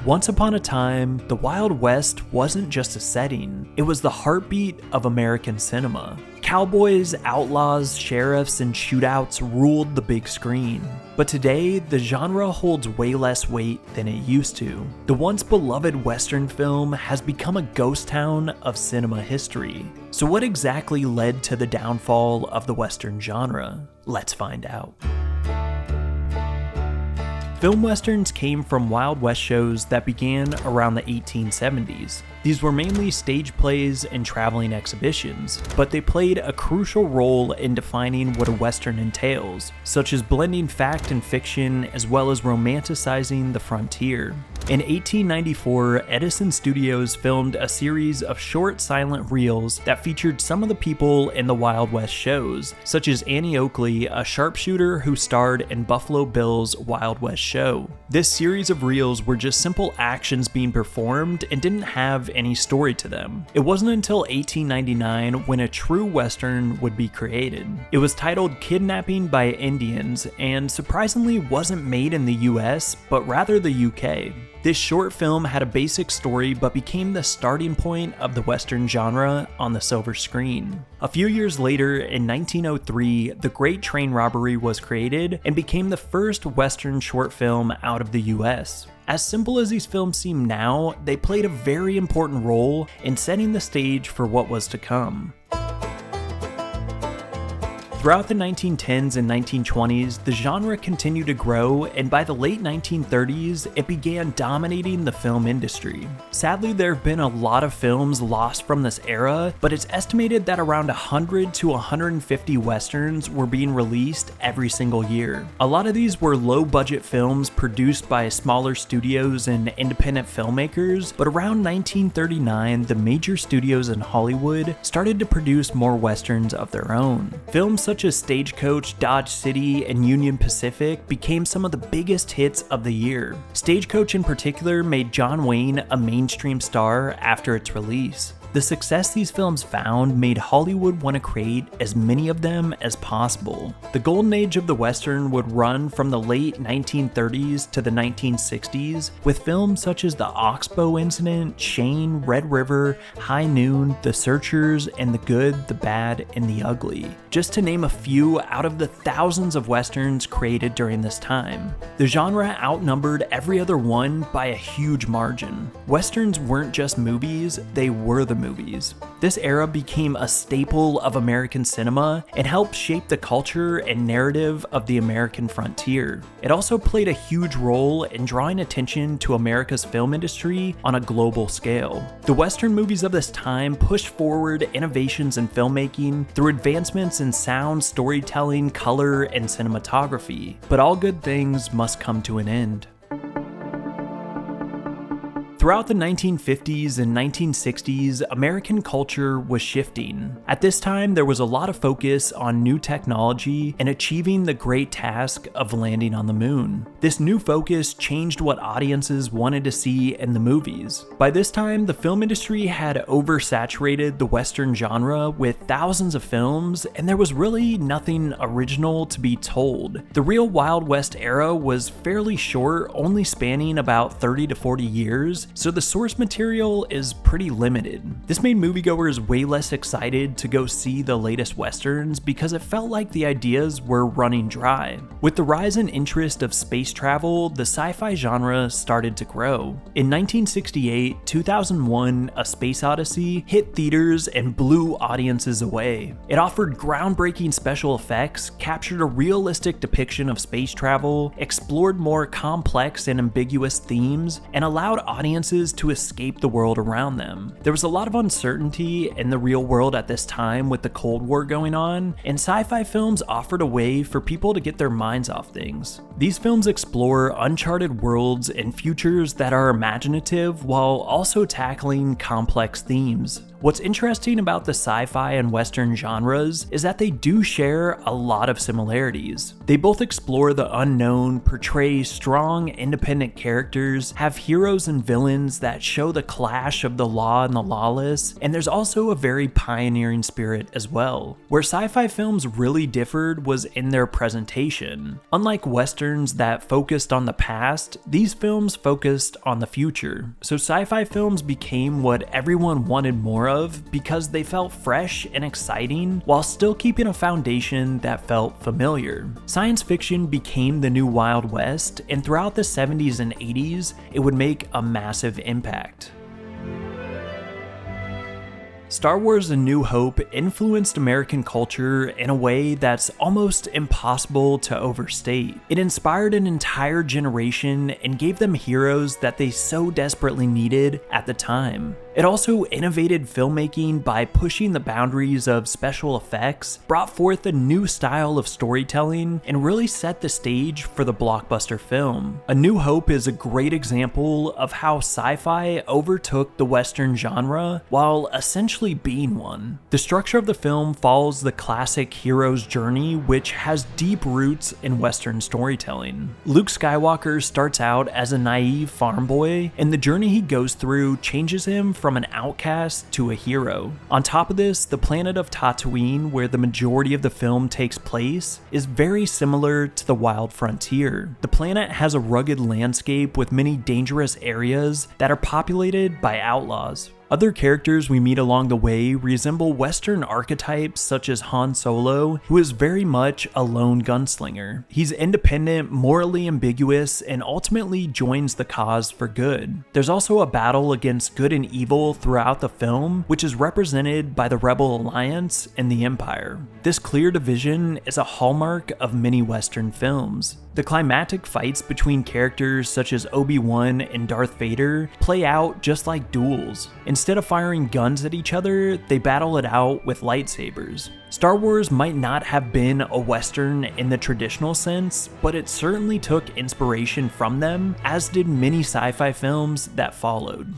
Once upon a time, the Wild West wasn't just a setting, it was the heartbeat of American cinema. Cowboys, outlaws, sheriffs, and shootouts ruled the big screen. But today, the genre holds way less weight than it used to. The once beloved Western film has become a ghost town of cinema history. So what exactly led to the downfall of the Western genre? Let's find out. Film westerns came from Wild West shows that began around the 1870s. These were mainly stage plays and traveling exhibitions, but they played a crucial role in defining what a western entails, such as blending fact and fiction as well as romanticizing the frontier. In 1894, Edison Studios filmed a series of short silent reels that featured some of the people in the Wild West shows, such as Annie Oakley, a sharpshooter who starred in Buffalo Bill's Wild West show. This series of reels were just simple actions being performed and didn't have any story to them. It wasn't until 1899 when a true western would be created. It was titled Kidnapping by Indians and surprisingly wasn't made in the US, but rather the UK. This short film had a basic story but became the starting point of the Western genre on the silver screen. A few years later, in 1903, The Great Train Robbery was created and became the first Western short film out of the US. As simple as these films seem now, they played a very important role in setting the stage for what was to come. Throughout the 1910s and 1920s, the genre continued to grow, and by the late 1930s, it began dominating the film industry. Sadly, there have been a lot of films lost from this era, but it's estimated that around 100 to 150 westerns were being released every single year. A lot of these were low-budget films produced by smaller studios and independent filmmakers, but around 1939, the major studios in Hollywood started to produce more westerns of their own. Films such as Stagecoach, Dodge City, and Union Pacific became some of the biggest hits of the year. Stagecoach in particular made John Wayne a mainstream star after its release. The success these films found made Hollywood want to create as many of them as possible. The golden age of the Western would run from the late 1930s to the 1960s, with films such as The Oxbow Incident, Shane, Red River, High Noon, The Searchers, and The Good, the Bad, and the Ugly, just to name a few out of the thousands of Westerns created during this time. The genre outnumbered every other one by a huge margin. Westerns weren't just movies, they were the movies. This era became a staple of American cinema and helped shape the culture and narrative of the American frontier. It also played a huge role in drawing attention to America's film industry on a global scale. The Western movies of this time pushed forward innovations in filmmaking through advancements in sound, storytelling, color, and cinematography. But all good things must come to an end. Throughout the 1950s and 1960s, American culture was shifting. At this time, there was a lot of focus on new technology and achieving the great task of landing on the moon. This new focus changed what audiences wanted to see in the movies. By this time, the film industry had oversaturated the Western genre with thousands of films, and there was really nothing original to be told. The real Wild West era was fairly short, only spanning about 30 to 40 years, so the source material is pretty limited. This made moviegoers way less excited to go see the latest westerns because it felt like the ideas were running dry. With the rise in interest of space travel, the sci-fi genre started to grow. In 1968, 2001: A Space Odyssey hit theaters and blew audiences away. It offered groundbreaking special effects, captured a realistic depiction of space travel, explored more complex and ambiguous themes, and allowed audiences to escape the world around them. There was a lot of uncertainty in the real world at this time with the Cold War going on, and sci-fi films offered a way for people to get their minds off things. These films explore uncharted worlds and futures that are imaginative while also tackling complex themes. What's interesting about the sci-fi and Western genres is that they do share a lot of similarities. They both explore the unknown, portray strong, independent characters, have heroes and villains that show the clash of the law and the lawless, and there's also a very pioneering spirit as well. Where sci-fi films really differed was in their presentation. Unlike Western westerns that focused on the past, these films focused on the future. So sci-fi films became what everyone wanted more of because they felt fresh and exciting while still keeping a foundation that felt familiar. Science fiction became the new Wild West, and throughout the 70s and 80s, it would make a massive impact. Star Wars: A New Hope influenced American culture in a way that's almost impossible to overstate. It inspired an entire generation and gave them heroes that they so desperately needed at the time. It also innovated filmmaking by pushing the boundaries of special effects, brought forth a new style of storytelling, and really set the stage for the blockbuster film. A New Hope is a great example of how sci-fi overtook the Western genre while essentially being one. The structure of the film follows the classic hero's journey, which has deep roots in Western storytelling. Luke Skywalker starts out as a naive farm boy, and the journey he goes through changes him from an outcast to a hero. On top of this, the planet of Tatooine, where the majority of the film takes place, is very similar to the Wild Frontier. The planet has a rugged landscape with many dangerous areas that are populated by outlaws. Other characters we meet along the way resemble Western archetypes such as Han Solo, who is very much a lone gunslinger. He's independent, morally ambiguous, and ultimately joins the cause for good. There's also a battle against good and evil throughout the film, which is represented by the Rebel Alliance and the Empire. This clear division is a hallmark of many Western films. The climactic fights between characters such as Obi-Wan and Darth Vader play out just like duels. Instead of firing guns at each other, they battle it out with lightsabers. Star Wars might not have been a Western in the traditional sense, but it certainly took inspiration from them, as did many sci-fi films that followed.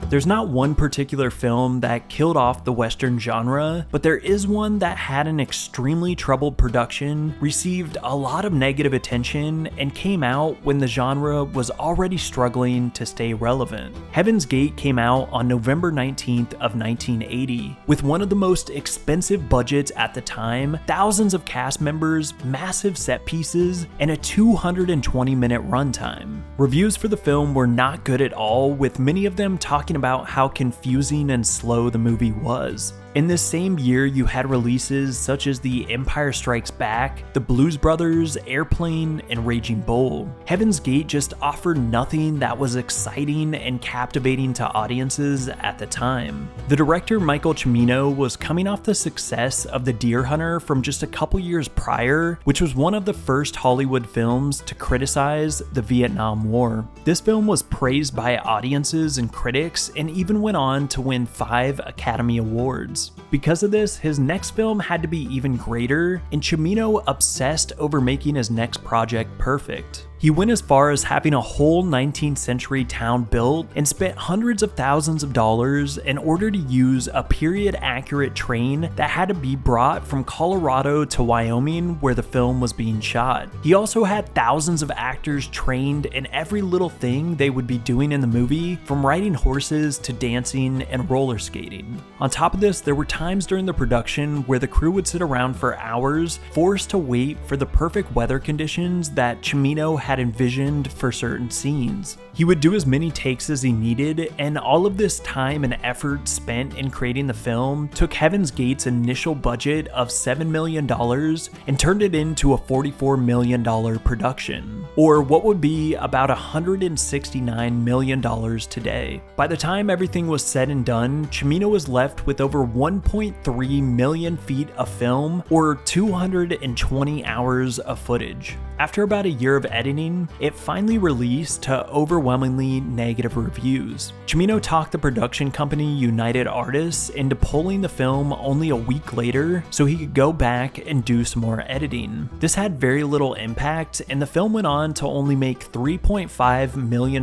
There's not one particular film that killed off the Western genre, but there is one that had an extremely troubled production, received a lot of negative attention, and came out when the genre was already struggling to stay relevant. Heaven's Gate came out on November 19th of 1980, with one of the most expensive budgets at the time, thousands of cast members, massive set pieces, and a 220-minute runtime. Reviews for the film were not good at all, with many of them talking about how confusing and slow the movie was. In this same year, you had releases such as The Empire Strikes Back, The Blues Brothers, Airplane, and Raging Bull. Heaven's Gate just offered nothing that was exciting and captivating to audiences at the time. The director Michael Cimino was coming off the success of The Deer Hunter from just a couple years prior, which was one of the first Hollywood films to criticize the Vietnam War. This film was praised by audiences and critics and even went on to win 5 Academy Awards. Because of this, his next film had to be even greater, and Cimino obsessed over making his next project perfect. He went as far as having a whole 19th century town built and spent hundreds of thousands of dollars in order to use a period-accurate train that had to be brought from Colorado to Wyoming where the film was being shot. He also had thousands of actors trained in every little thing they would be doing in the movie, from riding horses to dancing and roller skating. On top of this, there were times during the production where the crew would sit around for hours, forced to wait for the perfect weather conditions that Cimino had envisioned for certain scenes. He would do as many takes as he needed, and all of this time and effort spent in creating the film took Heaven's Gate's initial budget of $7 million and turned it into a $44 million production, or what would be about $169 million today. By the time everything was said and done, Cimino was left with over 1.3 million feet of film, or 220 hours of footage. After about a year of editing, it finally released to overwhelmingly negative reviews. Cimino talked the production company United Artists into pulling the film only a week later so he could go back and do some more editing. This had very little impact, and the film went on to only make $3.5 million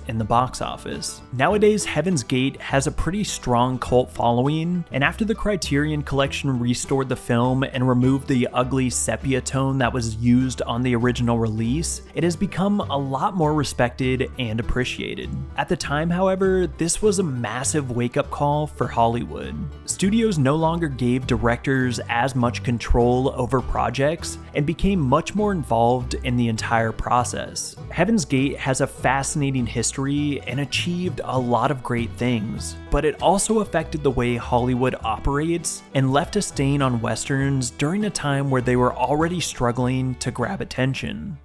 in the box office. Nowadays, Heaven's Gate has a pretty strong cult following, and after the Criterion Collection restored the film and removed the ugly sepia tone that was used on the original release, since, it has become a lot more respected and appreciated. At the time, however, this was a massive wake-up call for Hollywood. Studios no longer gave directors as much control over projects and became much more involved in the entire process. Heaven's Gate has a fascinating history and achieved a lot of great things, but it also affected the way Hollywood operates and left a stain on westerns during a time where they were already struggling to grab attention.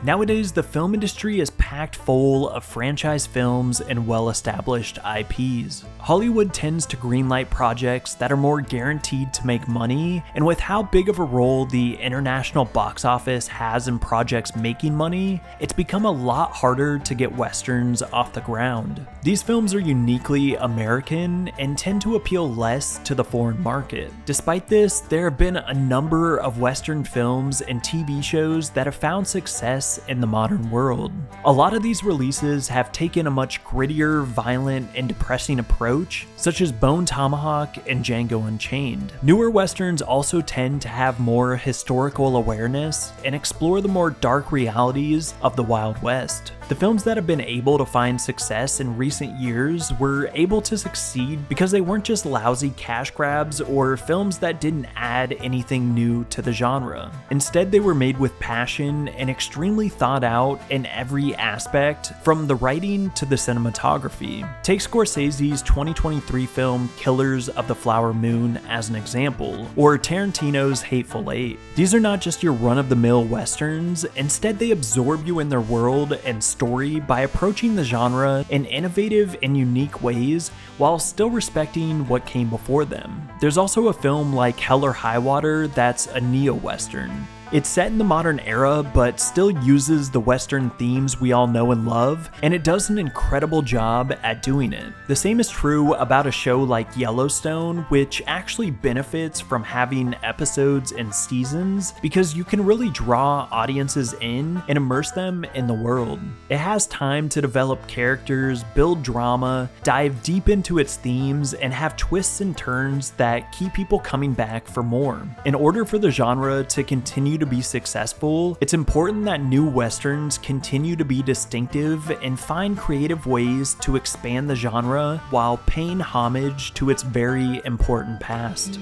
Nowadays, the film industry is packed full of franchise films and well-established IPs. Hollywood tends to greenlight projects that are more guaranteed to make money, and with how big of a role the international box office has in projects making money, it's become a lot harder to get westerns off the ground. These films are uniquely American and tend to appeal less to the foreign market. Despite this, there have been a number of western films and TV shows that have found success in the modern world. A lot of these releases have taken a much grittier, violent, and depressing approach, such as Bone Tomahawk and Django Unchained. Newer westerns also tend to have more historical awareness and explore the more dark realities of the Wild West. The films that have been able to find success in recent years were able to succeed because they weren't just lousy cash grabs or films that didn't add anything new to the genre. Instead, they were made with passion and extremely thought out in every aspect, from the writing to the cinematography. Take Scorsese's 2023 film Killers of the Flower Moon as an example, or Tarantino's Hateful Eight. These are not just your run-of-the-mill westerns, instead they absorb you in their world and story by approaching the genre in innovative and unique ways while still respecting what came before them. There's also a film like Hell or High Water that's a neo-western. It's set in the modern era, but still uses the Western themes we all know and love, and it does an incredible job at doing it. The same is true about a show like Yellowstone, which actually benefits from having episodes and seasons because you can really draw audiences in and immerse them in the world. It has time to develop characters, build drama, dive deep into its themes, and have twists and turns that keep people coming back for more. In order for the genre to continue to be successful, it's important that new westerns continue to be distinctive and find creative ways to expand the genre while paying homage to its very important past.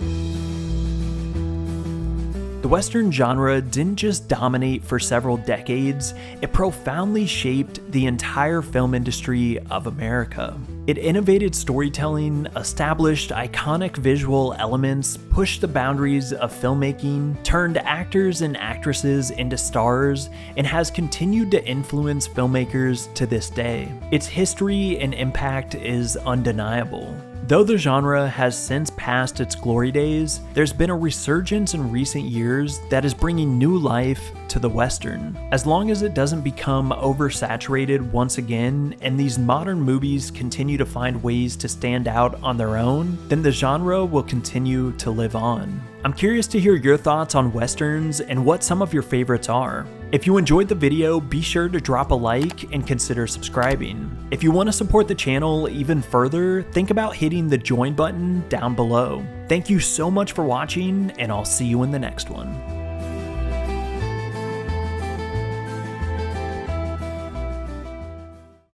The Western genre didn't just dominate for several decades, it profoundly shaped the entire film industry of America. It innovated storytelling, established iconic visual elements, pushed the boundaries of filmmaking, turned actors and actresses into stars, and has continued to influence filmmakers to this day. Its history and impact is undeniable. Though the genre has since passed its glory days, there's been a resurgence in recent years that is bringing new life to the Western. As long as it doesn't become oversaturated once again, and these modern movies continue to find ways to stand out on their own, then the genre will continue to live on. I'm curious to hear your thoughts on Westerns and what some of your favorites are. If you enjoyed the video, be sure to drop a like and consider subscribing. If you want to support the channel even further, think about hitting the join button down below. Thank you so much for watching, and I'll see you in the next one.